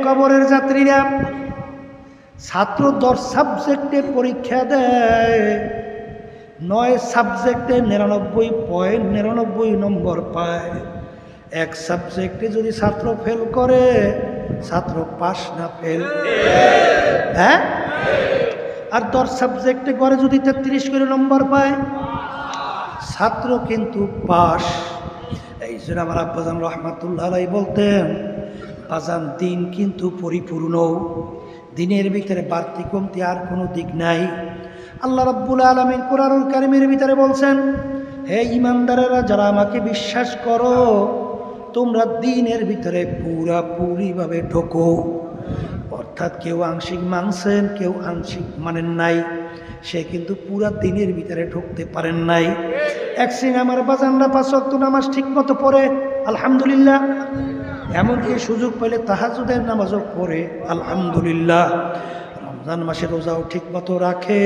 কবরের যাত্রীরা, ছাত্র 10 সাবজেক্টে পরীক্ষা দেয়, 9 সাবজেক্টে 99.99 নম্বর পায়। এক সাবজেক্টে যদি ছাত্র ফেল করে, ছাত্র পাস না ফেল? হ্যাঁ। আর 10 সাবজেক্টে করে যদি 33 করে নম্বর পায়, ছাত্র কিন্তু পাস। এই জন্য আমার আব্বাজান রহমাতুল্লাহ আলাইহি বলতেন, বাজান দিন কিন্তু পরিপূর্ণ, দিনের ভিতরে বাড়তি কমতি আর কোনো দিক নাই। আল্লাহ রাব্বুল আলামিন কোরআনুল কারীমের ভিতরে বলছেন, হে ঈমানদারেরা, যারা আমাকে বিশ্বাস করো, তোমরা দিনের ভিতরে পুরাপুরিভাবে ঢোকো। অর্থাৎ কেউ আংশিক মানছেন, কেউ আংশিক মানেন নাই, সে কিন্তু পুরা দিনের ভিতরে ঢুকতে পারেন নাই। এক শ্রেণী আমার বাজানরা 5 ওয়াক্ত নামাজ ঠিক মতো পড়ে, আলহামদুলিল্লাহ। এমনকি সুযোগ পেলে তাহাজ্জুদের নামাজও পড়ে, আলহামদুলিল্লাহ। রমজান মাসে রোজাও ঠিক মতো রাখে,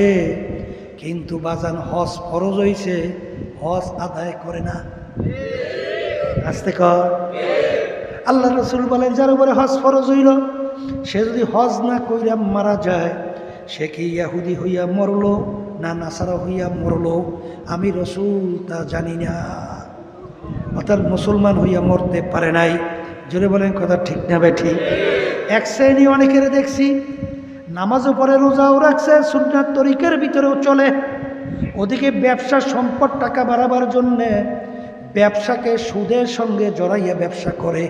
কিন্তু বাজান হজ ফরজ হইছে, হজ আদায় করে না। আস্তে কর। আল্লাহ রাসূল বলেন, যার উপরে হজ ফরজ হইল, সে যদি হজ না কইরা মারা যায়, সে কি ইহুদি হইয়া মরলো না নাসারা হইয়া মরলো, আমি রাসূল তা জানি না। অর্থাৎ মুসলমান হইয়া মরতে পারে নাই। জোরে বলেন কথা ঠিক না বেঠিক? এক শ্রেণী অনেকের দেখছি নামাজও পড়ে, রোজাও রাখছে, সুন্নাত তরিকার ভিতরেও চলে, ওদিকে ব্যবসা সম্পদ টাকা বাড়াবার জন্যে ব্যবসাকে সুদের সঙ্গে জড়াইয়া ব্যবসা করে।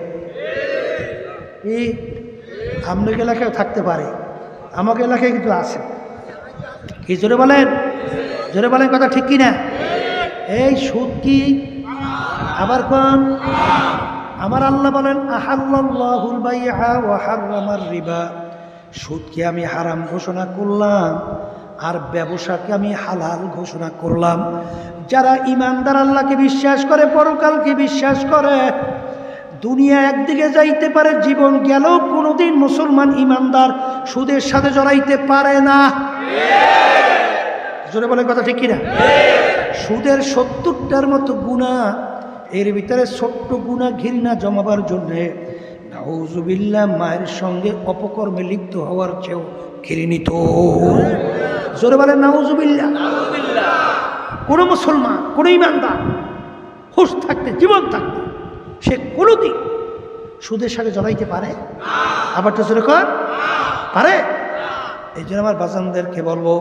এই আপনার এলাকায় থাকতে পারে, আমাকে এলাকায় কিন্তু আছে। কি জোরে বলেন? জোরে বলেন কথা ঠিক কিনা? এই সুদ কি? আবার কোন? আমার আল্লাহ বলেন, আহাল্লাল্লাহুল বাইআ ওয়া হাররামার রিবা, সুদকে আমি হারাম ঘোষণা করলাম আর ব্যবসাকে আমি হালাল ঘোষণা করলাম। যারা ঈমানদার, আল্লাহকে বিশ্বাস করে, পরকালকে বিশ্বাস করে, দুনিয়া একদিকে যাইতে পারে, জীবন গেলেও কোনোদিন মুসলমান ঈমানদার সুদের সাথে জড়াইতে পারে না। জোরে বলে কথা ঠিক কিনা? সুদের 70টার মতো গুনাহ, এর ভিতরে ছোট্ট গুনাহ ঘৃণা জমাবার জন্যে নাউজুবিল্লাহ মায়ের সঙ্গে অপকর্মে লিপ্ত হওয়ার চেয়েও ঘৃণিত। জোরে বলে নাউজুবিল্লাহ। কোনো মুসলমান, কোনো ঈমানদার হুঁশ থাকতে, জীবন থাকতে, সে কোনোদিন সুদের সাথে জড়াইতে পারে? আবার তো জোরে কর, পারে? এই জন্য আমার বাজানদেরকে বলবো,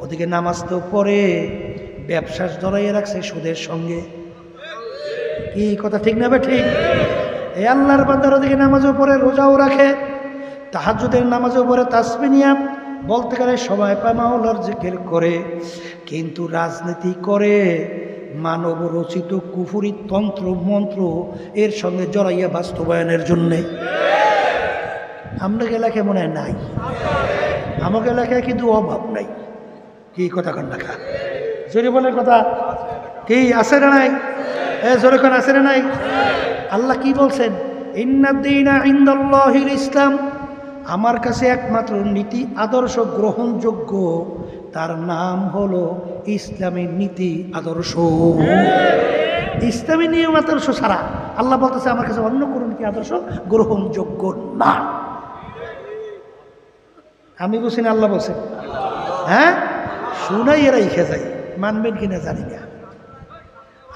ওদিকে নামাজ তো পড়ে, ব্যবসা জড়াইয়ে রাখছে সুদের সঙ্গে। কি কথা ঠিক না? ঠিক। এই আল্লাহর বান্দার ওদিকে নামাজও পড়ে, রোজাও রাখে, তাহাজ্জুদের নামাজও পড়ে, তাসবিহ নিয়ে বলতে গেলে সময় পায় মাওলার জিকির করে, কিন্তু রাজনীতি করে, মানব রচিত কুফরি তন্ত্র মন্ত্র এর সঙ্গে জড়াইয়া বাস্তবায়নের জন্যে। আমাদের এলাকায় মনে হয় নাই, আমাকে এলাকায় কিন্তু অভাব নাই। কি কথা কন না? জোরে বলে কথা কি? আছে না নাই? জোরে কোন আছে না নাই? আল্লাহ কি বলছেন? ইন্নাদ-দীনা ইনদাল্লাহিল ইসলাম, আমার কাছে একমাত্র নীতি আদর্শ গ্রহণযোগ্য, তার নাম হলো ইসলামী নীতি আদর্শ। ইসলামী নিয়ম আদর্শ ছাড়া আল্লাহ বলতেছে আমার কাছে অন্য কোনো নীতি আদর্শ গ্রহণযোগ্য না। আমি বলছি না, আল্লাহ বলছেন? হ্যাঁ, শুনাই এরা ইখে যায়, মানবেন কিনা জানি না।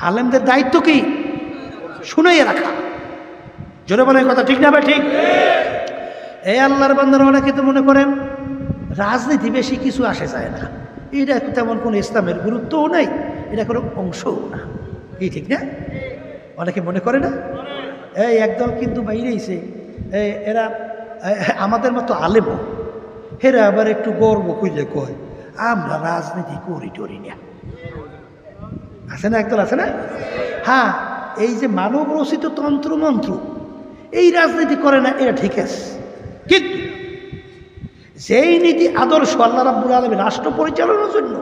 আলেমদের দায়িত্ব কি? শুনাইয়ে রাখা। জোরে বলে কথা ঠিক না? ঠিক। এই আল্লাহর বান্দারা অনেকে তো মনে করেন রাজনীতি বেশি কিছু আসে যায় না, এটা তেমন কোনো ইসলামের গুরুত্বও নাই, এটা কোনো অংশও না। কি ঠিক না? অনেকে মনে করে না। এই একদল কিন্তু বাইরেইছে, এরা আমাদের মতো আলেমও, হেরা আবার একটু গর্ব খুঁজে কয় আমরা রাজনীতি করি টরি না। আছে না একদল, আছে না? হ্যাঁ, এই যে মানব রচিত তন্ত্র মন্ত্র, এই রাজনীতি করে না, এটা ঠিক আছে। কিন্তু যেই নীতি আদর্শ আল্লাহ রাব্বুল আলামিন রাষ্ট্র পরিচালনার জন্য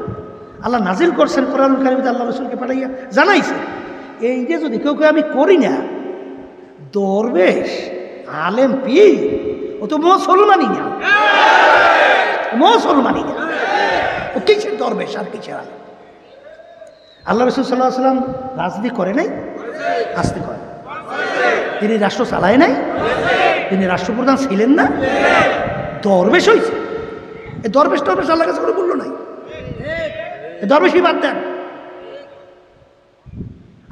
আল্লাহ নাজিল করছেন কোরআনুল কারীমে, আল্লাহ রাসূলকে পাঠাইয়া জানাইছে, এই যে যদি কেউ আমি করি না, দরবেশ আলেম পীর, ও তো মুসলমানই না, মুসলমানই না, ও কিসের দরবেশ আর কিসের আলেম? আল্লাহ রাসূল সাল্লাল্লাহু আলাইহি ওয়াসাল্লাম রাজনীতি করে নাই, আসতে করে। তিনি রাষ্ট্র চালায় নাই, তিনি রাষ্ট্রপ্রধান ছিলেন না? দরবেশ হয়েছে। এই দরবেশ আল্লাহর কাছে কোনো মূল্য নাই। দরবেশই বাদ দেন।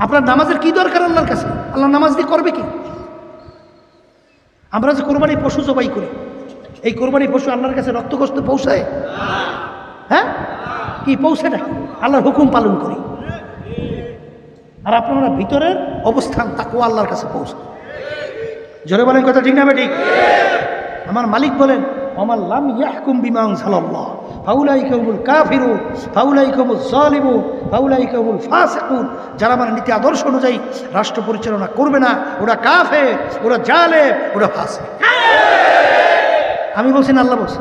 আপনার নামাজের কি দরকার আল্লাহর কাছে? আল্লাহ নামাজ দিয়ে করবে কি? আমরা যে কোরবানি পশু জবাই করি, এই কোরবানি পশু আল্লাহর কাছে রক্তগ্রস্ত পৌঁছায়? হ্যাঁ, কি পৌঁছে না? আল্লাহর হুকুম পালন করি। আর আপনারা ভিতরের অবস্থান তাকওয়া আল্লাহর কাছে পৌঁছায়। জোরে বলেন কথা ঠিক না ঠিক? আমার মালিক বলেন, ওমান লাম ইয়াহকুম বিমা আনজালাল্লাহ ফাউলাইকা হুমুল কাফিরুন ফাউলাইকা হুমুজ জালিমুন ফাউলাইকা হুমুল ফাসিকুন। যারা আমার নীতি আদর্শ অনুযায়ী রাষ্ট্র পরিচালনা করবে না, ওরা কাফের, ওরা জালেম, ওরা ফাসিক। আমি বলছি না আল্লাহ বলছি?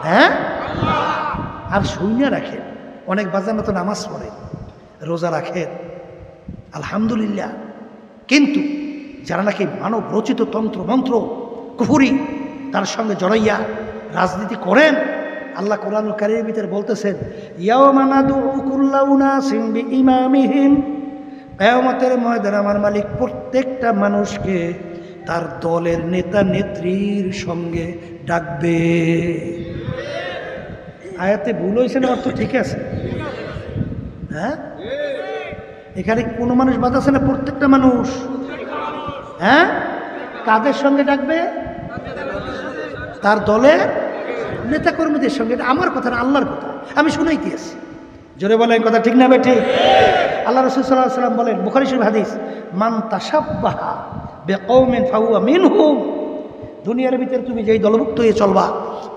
হ্যাঁ। আর শুনে রাখেন, অনেক বাজানো তো নামাজ পড়ে, রোজা রাখেন, আলহামদুলিল্লাহ, কিন্তু যারা নাকি মানব রচিত তন্ত্র মন্ত্র কুফরি তার সঙ্গে জড়াইয়া রাজনীতি করেন, আল্লাহ কোরআনুল কারীমের ভিতরে বলতেছেন, ইয়াওমা নাদউ কুল্লা উনাসিন বিইমামিহিম, কিয়ামতের ময়দানে আমার মালিক প্রত্যেকটা মানুষকে তার দলের নেতা নেত্রীর সঙ্গে ডাকবে। আয়াতে ভুল হয়েছে না? অর্থ ঠিক আছে? হ্যাঁ, এখানে কোনো মানুষ বাদ আছে না? প্রত্যেকটা মানুষ। হ্যাঁ, কাদের সঙ্গে ডাকবে? তার দলের নেতা কর্মীদের সঙ্গে। এটা আমার কথা না, আল্লাহর কথা, আমি শুনেই দিয়েছি। জোরে বলেন কথা ঠিক না বেঠি? আল্লাহ রাসূল সাল্লাল্লাহু আলাইহি ওয়াসাল্লাম বলেন, বুখারী শরীফ হাদিস, মান তাশাব্বাহা বিকওমিন ফাহুয়া মিনহুম। দুনিয়ার ভিতরে তুমি যেই দলভুক্ত হয়ে চলবা,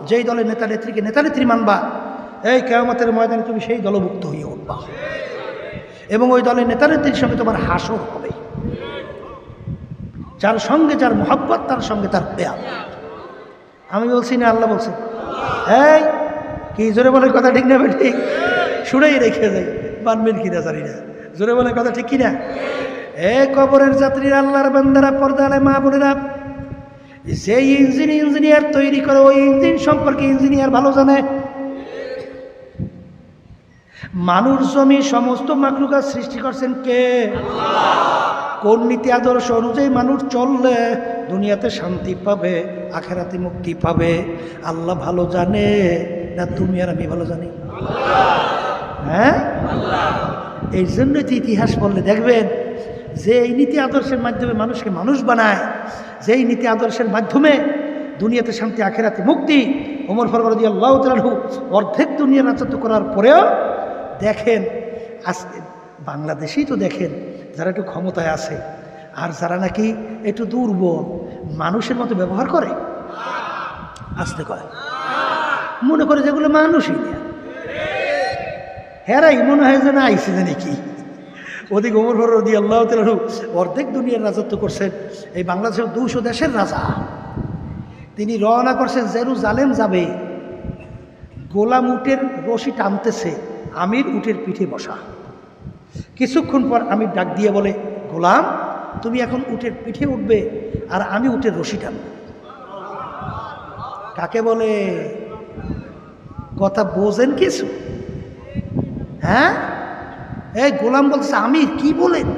যেই দলের নেতা নেত্রীকে নেতা নেত্রী মানবা, এই কিয়ামতের ময়দানে তুমি সেই দলভুক্ত হয়ে উঠবা এবং ওই দলের নেতা নেত্রীর সঙ্গে তোমার হাসর হবে। যার সঙ্গে যার মোহাব্বত, তার সঙ্গে তার প্রেম। আমি বলছি না আল্লাহ বলছি? এই কি জোরে বলে কথা ঠিক না ঠিক? শুনেই রেখে যাই, মানবেন কিনা জানি না। জোরে বলে কথা ঠিক কিনা? কবরের যাত্রীরা, আল্লাহর বান্দারা, পর্দা আলে মা বোনেরা, যে ইঞ্জিনিয়ার তৈরি করে, ওই ইঞ্জিন সম্পর্কে ইঞ্জিনিয়ার ভালো জানে। মানুষ জমি সমস্ত মাখলুকাত সৃষ্টি করছেন কে? কোন নীতি আদর্শ অনুযায়ী মানুষ চললে দুনিয়াতে শান্তি পাবে, আখেরাতে মুক্তি পাবে, আল্লাহ ভালো জানে না তুমি আর আমি ভালো জানি? হ্যাঁ, এই জন্যই তো ইতিহাস পড়লে দেখবেন যে এই নীতি আদর্শের মাধ্যমে মানুষকে মানুষ বানায়, যেই নীতি আদর্শের মাধ্যমে দুনিয়াতে শান্তি, আখেরাতে মুক্তি। ওমর ফারুক রাদিয়াল্লাহু তাআলা আনহু অর্ধেক দুনিয়া রাজত্ব করার পরেও দেখেন, আজকে বাংলাদেশেই তো দেখেন, যারা একটু ক্ষমতায় আছে আর যারা নাকি একটু দুর্বল, মানুষের মতো ব্যবহার করে, আসতে করে, মনে করে যেগুলো মানুষই না, হেরাই মনে হয় যে না আইসি জানি কি। ওদিকে ওমর ফারুক রাদিয়াল্লাহু তাআলা আনহু অর্ধেক দুনিয়ার রাজত্ব করছেন, এই বাংলাদেশের 200 দেশের রাজা। তিনি রওনা করছেন, জেরুজালেম যাবে, গোলাম উটের রশি টানতেছে, আমির উটের পিঠে বসা। কিছুক্ষণ পর আমির ডাক দিয়ে বলে, গোলাম তুমি এখন উটের পিঠে উঠবে আর আমি উটের রশি টানব। কাকে বলে? কথা বোঝেন কিছু? হ্যাঁ, এই গোলাম বলছে, আমির কি বলেন?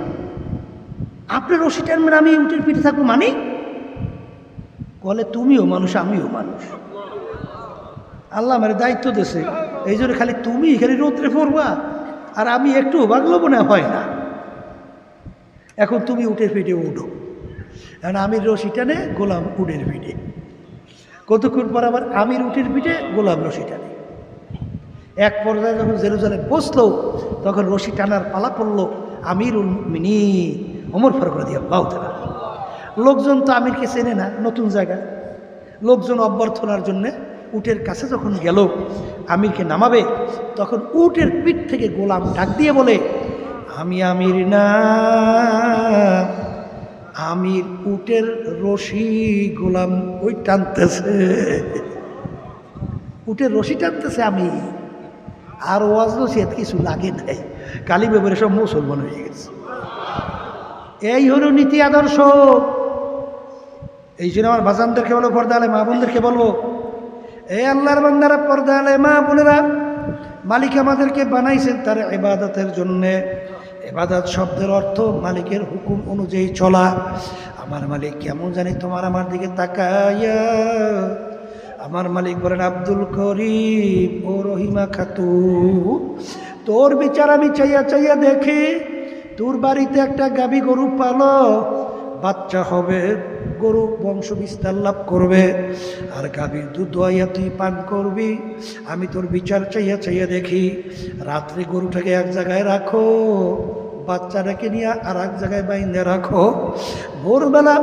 আপনি রশি টানবেন, আমি উটের পিঠে থাকবো মানে? বলে, তুমিও মানুষ আমিও মানুষ, আল্লাহ আমার দায়িত্ব দিয়েছে, এই জন্য খালি তুমি খালি রৌদ্রে পড়বা আর আমি একটু বাগলো মনে হয় না। এখন তুমি উটের পিঠে উঠো, কারণ আমির রশি টানে, গোলাম উটের পিঠে। কতক্ষণ পর আবার আমির উটের পিঠে, গোলাম রশি টানে। এক পর্যায়ে যখন জেরুজালেম পৌঁছলো, তখন রশি টানার পালা পড়লো আমিরুল মুমিনিন ওমর ফারুক রাদিয়াল্লাহু তাআলা। লোকজন তো আমিরকে চেনে না, নতুন জায়গা। লোকজন অভ্যর্থনার জন্যে উটের কাছে যখন গেল আমিরকে নামাবে, তখন উটের পিঠ থেকে গোলাম ডাক দিয়ে বলে, আমি আমির না, আমির উটের রশি গোলাম ওই টানতেছে, উটের রশি টানতেছে আমি। আর ওয়াজ নসিহত কিছু লাগে নাই, কালী ব্যাপারে সব মুসলমান হয়ে গেছে। এই হলো নীতি আদর্শ। এই জন্য আমার বাজানদেরকে বলবো, পর্দা আলে মা বোনদেরকে বলবো, এই আল্লাহর বান্দারা, পর্দা আলে মা বোনেরা, মালিক আমাদেরকে বানাইছেন তার ইবাদতের জন্যে। ইবাদত শব্দের অর্থ মালিকের হুকুম অনুযায়ী চলা। আমার মালিক কেমন জানি তোমার আমার দিকে তাকাইয়া আমার মালিক বলেন, আব্দুল করিম ও রহিমা খাতু, তোর বিচার আমি চাইয়া চাইয়া দেখি, তোর বাড়িতে একটা গাভী গরু পালো, বাচ্চা হবে, গরু বংশ বিস্তার লাভ করবে, আর গাভীর দুধ দোয়াইয়া তুই পান করবি। আমি তোর বিচার চাইয়া চাইয়া দেখি, রাত্রে গরুটাকে এক জায়গায় রাখো, বাচ্চাটাকে নিয়ে আর এক জায়গায় বাইন্ধে রাখো। ভোরবেলা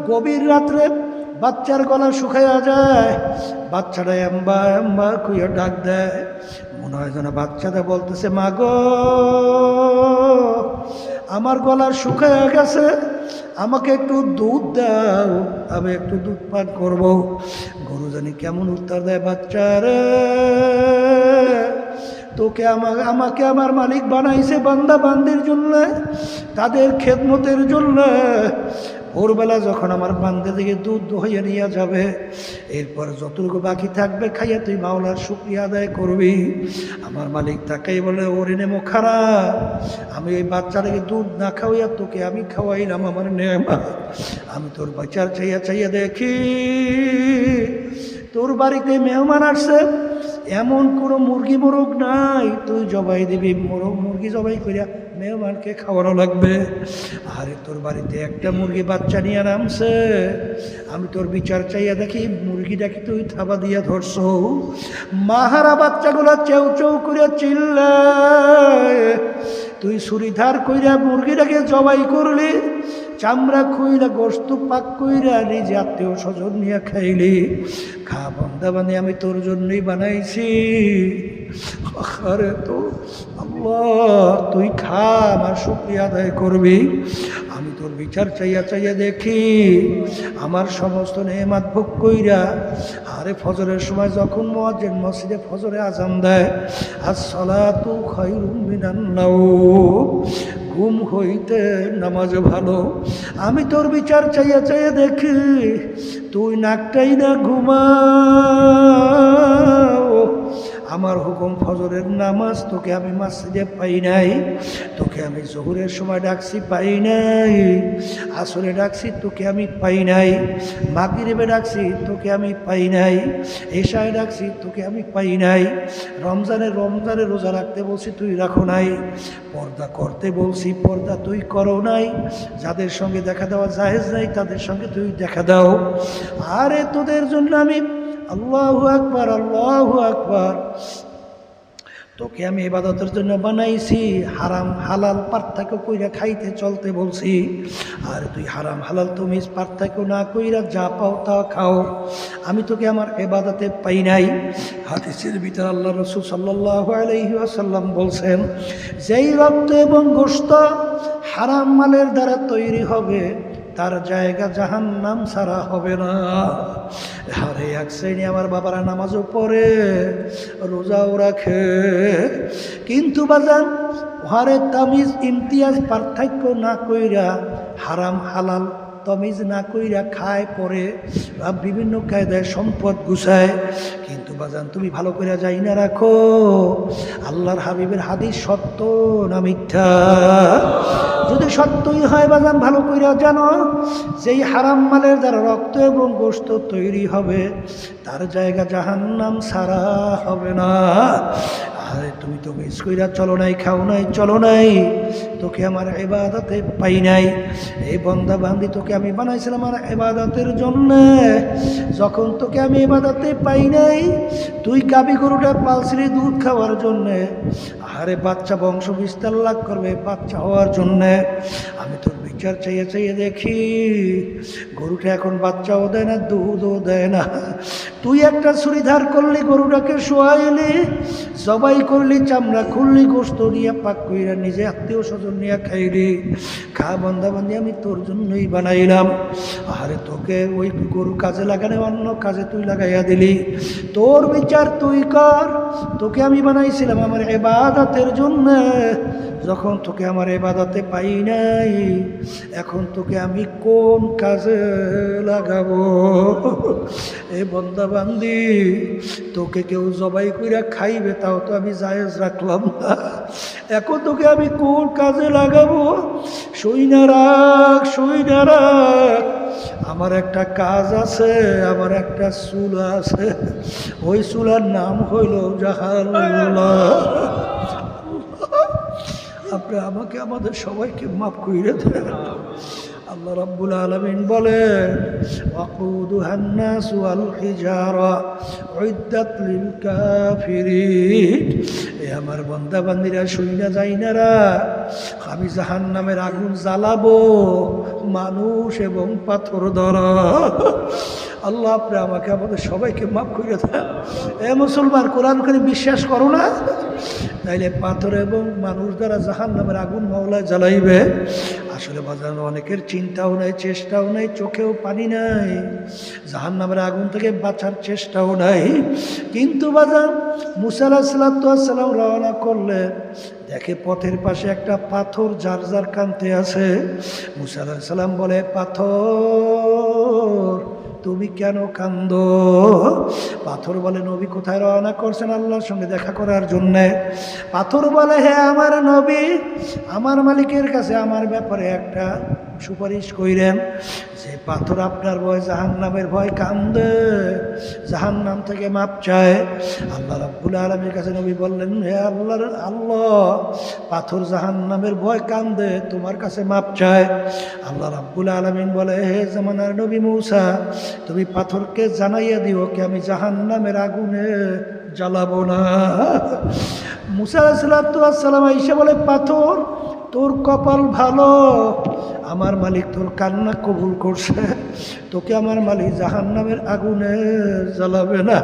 গভীর রাত্রে বাচ্চার গলা শুকাইয়া যায়, বাচ্চাটা এম্বা এম্বা কুইয়া ডাক দেয়, মনে হয় যেন বাচ্চাটা বলতেছে, মা গো আমার গলা শুকাইয়া গেছে, আমাকে একটু দুধ দাও, আমি একটু দুধ পান করব। গরু জানি কেমন উত্তর দেয়, বাচ্চারে তোকে আমাকে আমার মালিক বানাইছে বান্দা বান্দির জন্য, তাদের খেদমতের জন্য। ভোরবেলা যখন আমার বান্দা থেকে দুধ দোহাইয়া নিয়ে যাবে, এরপর যতটুকু বাকি থাকবে খাইয়া তুই মাওলার শুকরিয়া আদায় করবি। আমার মালিক তাকেই বলে, ওরে নেমো খারাপ, আমি এই বাচ্চাটাকে দুধ না খাওয়াইয়া তোকে আমি খাওয়াইলাম আমার নেয়ামত। আমি তোর বাচ্চার চাইয়া চাইয়া দেখি তোর বাড়িতে মেহমান আসছে, এমন কোনো মুরগি মোরগ নাই, তুই জবাই দিবি, মুরগি জবাই করিয়া মেহমানকে খাওয়ানো লাগবে। আরে তোর বাড়িতে একটা মুরগি বাচ্চা নিয়ে নামছে, আমি তোর বিচার চাইয়া দেখি মুরগিটাকে তুই থাবা দিয়া ধরছ, মাহারা বাচ্চাগুলো চেউ চেউ করিয়া চিল্লায়, তুই ছুরিধার কইরা মুরগিটাকে জবাই করলি, চামড়া খুইলা গোস্ত পাক কইরা নিজে আত্মীয় স্বজন নিয়ে খাইলি। খা বন্দা বানি, আমি তোর জন্যই বানাইছি। আরে তো আল্লাহ, তুই খা, আমার শুকরিয়া আদায় করবি। আমি তোর বিচার চাইয়া চাইয়া দেখি আমার সমস্ত নেয়ামত ভোগ কইরা, আরে ফজরের সময় যখন মুয়াজ্জিন মসজিদে ফজরে আজান দেয়, আসসালাতু খায়রুম মিনান নাওম, ঘুম হইতে নামাজ ভালো। আমি তোর বিচার চাইয়া চাইয়া দেখি তুই নাকটাই না ঘুমাও। আমার হুকুম ফজরের নামাজ তোকে আমি মসজিদে পাই নাই, তোকে আমি জোহরের সময় ডাকছি পাই নাই, আসরে ডাকছি তোকে আমি পাই নাই, মাগরিবে ডাকছি তোকে আমি পাই নাই, এশায় ডাকছি তোকে আমি পাই নাই, রমজানে রোজা রাখতে বলছি তুই রাখো নাই, পর্দা করতে বলছি পর্দা তুই করো নাই, যাদের সঙ্গে দেখা দেওয়া জায়েজ নাই তাদের সঙ্গে তুই দেখা দাও। আরে তোদের জন্য আমি আল্লাহু আকবার আল্লাহু আকবার, তোকে আমি ইবাদতের জন্য বানাইছি, হারাম হালাল পার্থক্য কইরা খাইতে চলতে বলছি, আর তুই হারাম হালাল তুমি পার্থক্য না কইরা যা পাও তা খাও। আমি তোকে আমার ইবাদতে পাই নাই। হাদিসের ভিতর আল্লাহ রাসূল সাল্লাল্লাহু আলাইহি ওয়াসাল্লাম বলছেন, যেই রক্ত এবং গোশত হারাম মালের দ্বারা তৈরি হবে তার জায়গা জাহান্নাম ছাড়া হবে না। আরে এক শ্রেণী আমার বাবারা নামাজও পড়ে, রোজাও রাখে, কিন্তু বাজান ওহারে তামিজ ইমতিয়াজ পার্থক্য না কইরা, হারাম হালাল তমিজ না কইরা খায় পরে বিভিন্ন কায়দায় সম্পদ গুছায়। কিন্তু বাজান তুমি ভালো করে যাই না রাখো, আল্লাহর হাবিবের হাদিস সত্য না মিথ্যা? যদি সত্যই হয় বাজান ভালো কইরা জানো, যেই হারাম মালের দ্বারা রক্ত এবং গোশত তৈরি হবে তার জায়গা জাহান্নাম ছাড়া হবে না। আরে তুমি তো মিস কইরা চলো নাই, খাও নাই, চলো নাই, তোকে আমার ইবাদতে পাই নাই। এই বান্দা বান্দি তোকে আমি বানাইছিলাম আমার ইবাদতের জন্য, যখন তোকে আমি ইবাদতে পাই নাই, তুই গাবি গরুটা পালছিলি দুধ খাওয়ার জন্যে, আরে বাচ্চা বংশ বিস্তার লাভ করবে বাচ্চা হওয়ার জন্যে। আমি তোর বিচার চাইয়ে চাইয়ে দেখি গরুটা এখন বাচ্চাও দেয় না, দুধও দেয় না। তুই একটা ছুরি ধার করলি, গরুটাকে শোয়াইলি, জবাই করলি, চামড়া খুললি, গোশত নিয়ে পাক কইরা নিজে আত্মীয় স্বজন নিয়ে খাইলি। খা বান্দা বান্দি, আমি তোর জন্যই বানাইলাম। আরে তোকে ওই গরু কাজে লাগানে অন্য কাজে তুই লাগাইয়া দিলি। তোর বিচার তুই কর, তোকে আমি বানাইছিলাম আমার ইবাদতের জন্য, যখন তোকে আমার ইবাদতে পাই নাই, এখন তোকে আমি কোন কাজে লাগাবো? এ বান্দা বান্দি, তোকে কেউ জবাই কইরা খাইবে, তাও তো আমি জায়েজ রাখলাম না, এখন তোকে আমি কোন কাজে লাগাবো? শুইনা রাখ, শুইনা রাখ, আমার একটা কাজ আছে, আমার একটা চুলা আছে, ওই চুলার নাম হইল জাহান্নাম। আপনি আমাকে আমাদের সবাইকে মাফ কইরা দেন। আল্লাহ রাব্বুল আলামিন বলেন, ওয়াকুদুহান নাসু ওয়াল হিজারা উইদ্দাত লিল কাফিরিন। এ আমার বান্দা বান্দিরা, শুইনা যাইনারা, আমি জাহান্নামের আগুন জ্বালাবো মানুষ এবং পাথর দ্বারা। আল্লাহ আপনি আমাকে আমাদের সবাইকে মাফ করে দেন। এ মুসলমান, কোরআন করে বিশ্বাস করো না? তাইলে পাথর এবং মানুষ দ্বারা জাহান্নামের আগুন মাওলা জ্বালাইবে? আসলে বাজার অনেকের চিন্তাও নাই, চেষ্টাও নাই, চোখেও পানি নাই, জাহান্নামের আগুন থেকে বাঁচার চেষ্টাও নাই। কিন্তু বাজার মুসা আলাইহিস সালাম রওনা করলেন, দেখে পথের পাশে একটা পাথর যার যার কাঁদতে আছে। মুসা আলাইহিস সালাম বলে, পাথর তুমি কেন কান্দো? পাথর বলে, নবী কোথায় রওনা করছেন? আল্লাহর সঙ্গে দেখা করার জন্যে। পাথর বলে, হে আমার নবী, আমার মালিকের কাছে আমার ব্যাপারে একটা সুপারিশ কইরেন। যে পাথর আপনার ভয়, জাহান্নামের ভয় কান্দে, জাহান্নাম থেকে মাপ চায়। আল্লাহ রাব্বুল আলামিনের কাছে নবী বললেন, হে আল্লাহ, পাথর জাহান্নামের ভয় কান্দে, তোমার কাছে মাপ চায়। আল্লাহ রাব্বুল আলামিন বলে, হে জামানার নবী মূসা, তুমি পাথরকে জানাইয়া দিও কি আমি জাহান্নামের আগুনে জ্বালাবো না। মূসা আলাইহিস সালাম আইসা বলে, পাথর তোর কপাল ভালো, আমার মালিক তোর কান্না কবুল করছে, তোকে আমার মালিক জাহান্নামের আগুনে জ্বালাবে না।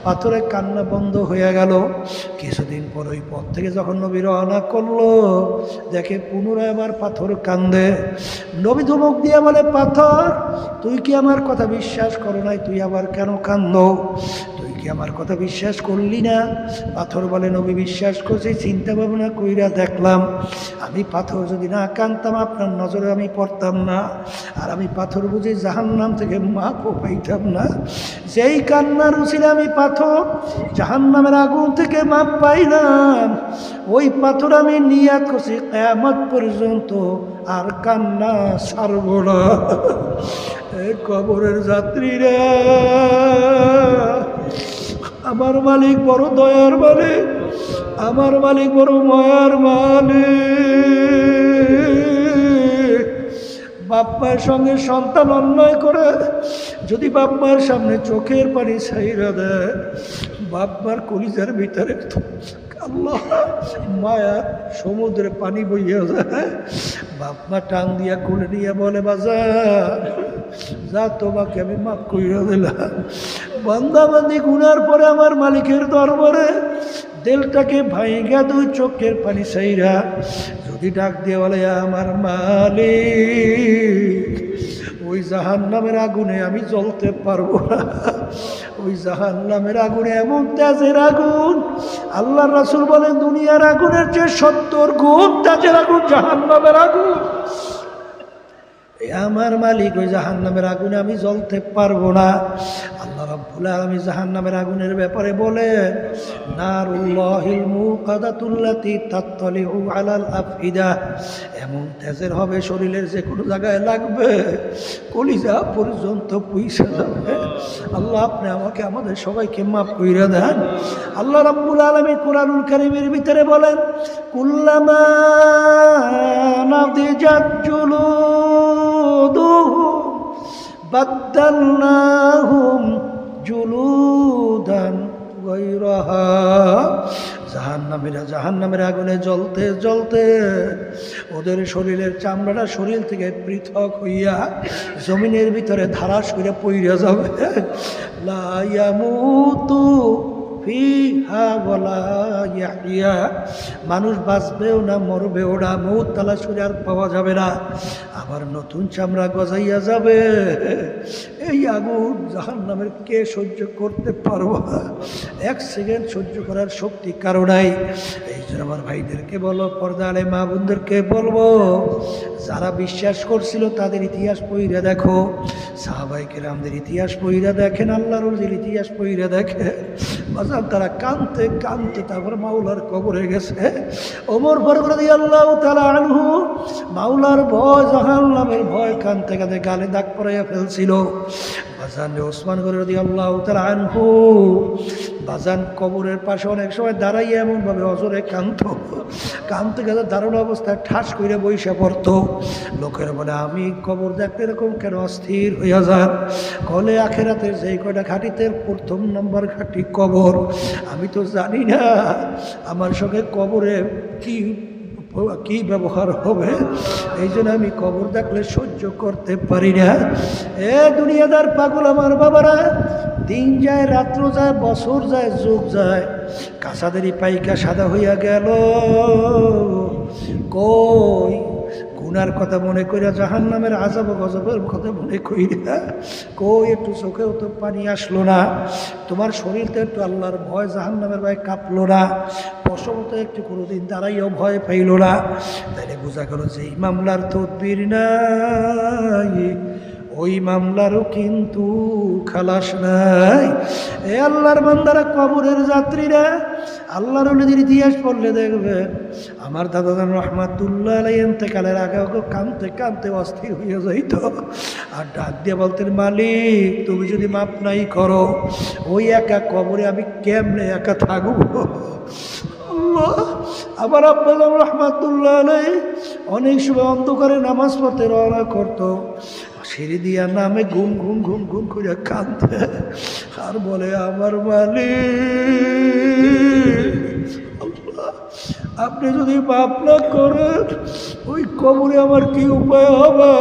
পাথরের কান্না বন্ধ হয়ে গেল। কিছুদিন পর ওই পথ থেকে যখন নবী রওনা করলো, দেখে পুনরায় আবার পাথর কান্দে। নবী ধমক দিয়ে বলে, পাথর তুই কি আমার কথা বিশ্বাস করো নাই? তুই আবার কেন কান্দো? তুই কি আমার কথা বিশ্বাস করলি না? পাথর বলে, নবী বিশ্বাস করছি, চিন্তা ভাবনা কইরা দেখলাম, আমি পাথর যদি না কাঁদতাম আপনার নজরে আমি পড়তাম না, আর আমি পাথর বুঝি জাহান্নাম থেকে মাপও পাইতাম না। যেই কান্নার উচিলে আমি পাথর জাহান্নামের আগুন থেকে মাপ পাইলাম, ওই পাথর আমি নিয়াত করছি কিয়ামত পর্যন্ত আর কান্না ছাড়ব না। এই কবরের যাত্রীরা, আমার মালিক বড় দয়ার মালিক, আমার মালিক বড় মায়ার মালিক। বাপ্পার সঙ্গে সন্তান অন্যায় করে যদি বাপ্পার সামনে চোখের পানি ছাইরা দেয়, বাপ্পার কলিজার ভিতরে আল্লাহ মায়ার সমুদ্রে পানি বইয়া যায়। বাপ্পা টান দিয়া কোলে নিয়ে বলে, বাজার যা, তোমাকে আমি মাফ কইরা দিলাম। বান্দাবান্দি গুনার পরে আমার মালিকের দরবারে দিলটাকে ভাইগা দুই চোখের পানি ছাইরা যদি ডাক দিয়ে বলে, আমার মালিক, ওই জাহান্নামের আগুনে আমি জ্বলতে পারবো না। ওই জাহান্নামের আগুনে এমন তেজের আগুন, আল্লাহর রাসূল বলেন দুনিয়ার আগুনের চেয়ে 70 গুণ তেজের আগুন জাহান্নামের আগুন। আমার মালিক, ওই জাহান্নামের আগুনে আমি জ্বলতে পারবো না। আল্লাহ রাব্বুল আলামিন জাহান্নামের আগুনের ব্যাপারে বলে, নারুল্লাহিল মুকাদাতুল্লাতী তাত্তালিউ আলাল আফইদা, এমন তেজের হবে শরীরের যে কোনো জায়গায় লাগবে কলিজা পর্যন্ত পুইসা যাবে। আল্লাহ আপনি আমাকে আমাদের সবাইকে মাফ কইরা দেন। আল্লাহ রাব্বুল আলামিন কুরআনুল কারীমের ভিতরে বলেন, কুল্লামা নাদিজাত জুলুদুহুম বাদদালনাহুম জুলুদান গায়রাহা। জাহান্নামের আগুনে জ্বলতে জ্বলতে ওদের শরীরের চামড়াটা শরীর থেকে পৃথক হইয়া জমিনের ভিতরে ধারাস করে পইরা যাবে। লা ইয়ামুতু ফিহা ওয়ালা ইয়াহইয়া, মানুষ বাঁচবেও না মরবেও না, মৌত তালাশ করে আর পাওয়া যাবে না, আবার নতুন চামড়া গজাইয়া যাবে। এই আগুন জাহান্নামের কে সহ্য করতে পারবো? এক সেকেন্ড সহ্য করার শক্তি কারো নাই। এই জন্য আমার ভাইদেরকে বলো, পর্দা আলে মা বোনদেরকে বলবো, যারা বিশ্বাস করছিল তাদের ইতিহাস পড়িয়া দেখো, সাহাবায়ে কেরামদের ইতিহাস পড়িয়া দেখেন, আল্লাহর ওলিদের ইতিহাস পড়িয়া দেখে, বাজার তারা কাঁদতে কাঁদতে তারপর মাওলার কবরে গেছে। ওমর ফারুক রাদিয়াল্লাহু তাআলা আনহু মাওলার ভয়, জাহান্নামের ভয়, কাঁদতে কাঁদতে গালে দাগ পরাইয়া ফেলছিল। বাজান ওসমান গনি রাদিয়াল্লাহু তাআলা আনহু বাজান কবরের পাশে অনেক সময় দাঁড়াইয়া এমনভাবে অজরে কাঁদতো, কাঁদতে কাঁদতে দারুণ অবস্থায় ঠাস করে বইসা পড়তো। লোকের বলে, আমি কবর দেখতে এরকম কেন অস্থির হইয়া যান? কলে আখেরাতের যেই কয়টা ঘাটিতে প্রথম নম্বর ঘাটি কবর। আমি তো জানি না আমার সঙ্গে কবরে কি ব্যবহার হবে, এই জন্য আমি কবর দেখলে সহ্য করতে পারি না। এ দুনিয়াদার পাগল আমার বাবারা, দিন যায়, রাত্র যায়, বছর যায়, যুগ যায়, কাঁচাদেরই পাইকা সাদা হইয়া গেল। কই গুনার কথা মনে কইরা, জাহান্নামের আযাব গজবের কথা মনে কইরা, কই একটু চোখেও তো পানি আসলো না? তোমার শরীরতে একটু আল্লাহর ভয়, জাহান্নামের ভয় কাঁপলো না? পশমতো একটু কোনোদিন দাঁড়াইও ভয় পাইল না? তাইলে বোঝা গেল যে এই মামলার তদবির নাই, ওই মামলারও কিন্তু খালাস নাই। এ আল্লাহর বান্দারা, কবরের যাত্রীরা, আল্লাহর ওলিদের ইতিহাস পড়লে দেখবেন, আমার দাদা জান রহমাতুল্লাহ আলাইহি ইন্তেকালের আগে ওকে কাঁদতে কাঁদতে অস্থির হয়ে যাইত, আর ডাক দিয়ে বলতেন, মালিক তুমি যদি মাপ নাই করো, ওই একা কবরে আমি কেমনে একা থাকবো? আবার আব্বা জান রহমাতুল্লাহ আলাইহি অনেক সময় অন্ধকারে নামাজ পড়তে রওনা করতো, সিঁড়ি দিয়া নামে ঘুম ঘুম ঘুম ঘুম করে কাঁদতে, আর বলে, আমার মালিক আপনি যদি মাপ না করেন, ওই কবরে আমার কি উপায় হবে?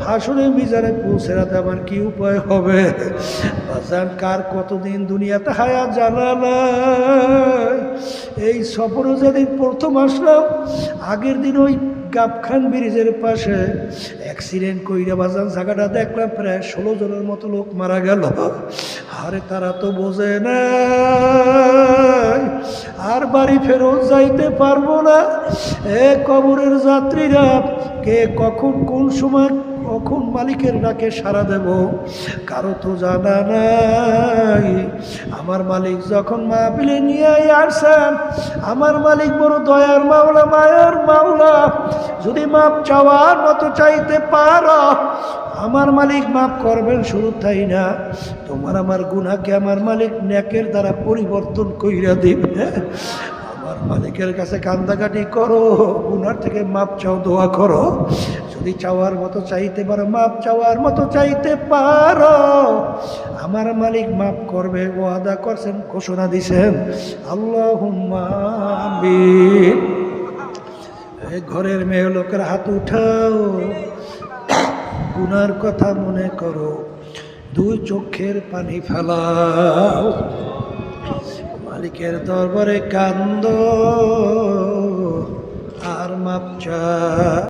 হাসরে মিজানে পৌঁছে রাতে আমার কি উপায় হবে? বাজান কার কতদিন দুনিয়াতে হায়াত জানা নাই। এই সফরে যেদিন প্রথম আসলাম, আগের দিন ওই গাবখান ব্রিজের পাশে অ্যাক্সিডেন্ট কইরা বাজান জায়গাটা দেখলাম, প্রায় 16 জনের মতো লোক মারা গেল। আরে তারা তো বোঝে না আর বাড়ি ফেরত যাইতে পারবো না। এ কবরের যাত্রীরা, কে কখন কোন সময় কখন মালিকের ডাকে সাড়া দেব কারো তো জানা নাই। আমার মালিক যখন মাহফিলে নিয়ে আসছেন, আমার মালিক বড় দয়ার মাওলা, মায়ার মাওলা, যদি মাপ চাওয়ার মতো চাইতে পারো, আমার মালিক মাফ করবেন। শুরু তাই না, তোমার আমার গুনাহকে আমার মালিক নেকের দ্বারা পরিবর্তন কইরা দিবে। আমার মালিকের কাছে কান্দাকাটি করো, গুনার থেকে মাপ চাও, দোয়া করো। যদি চাওয়ার মতো চাইতে পারো, মাপ চাওয়ার মতো চাইতে পারো, আমার মালিক মাফ করবে, ওয়াদা করছেন, ঘোষণা দিছেন। আল্লাহুম্মা আমিন। ঘরের মেয়ে লোকের হাত উঠাও, গুনার কথা মনে করো, দুই চোখের পানি ফেলাও, মালিকের দরবারে কান্দো আর মাপ চাও।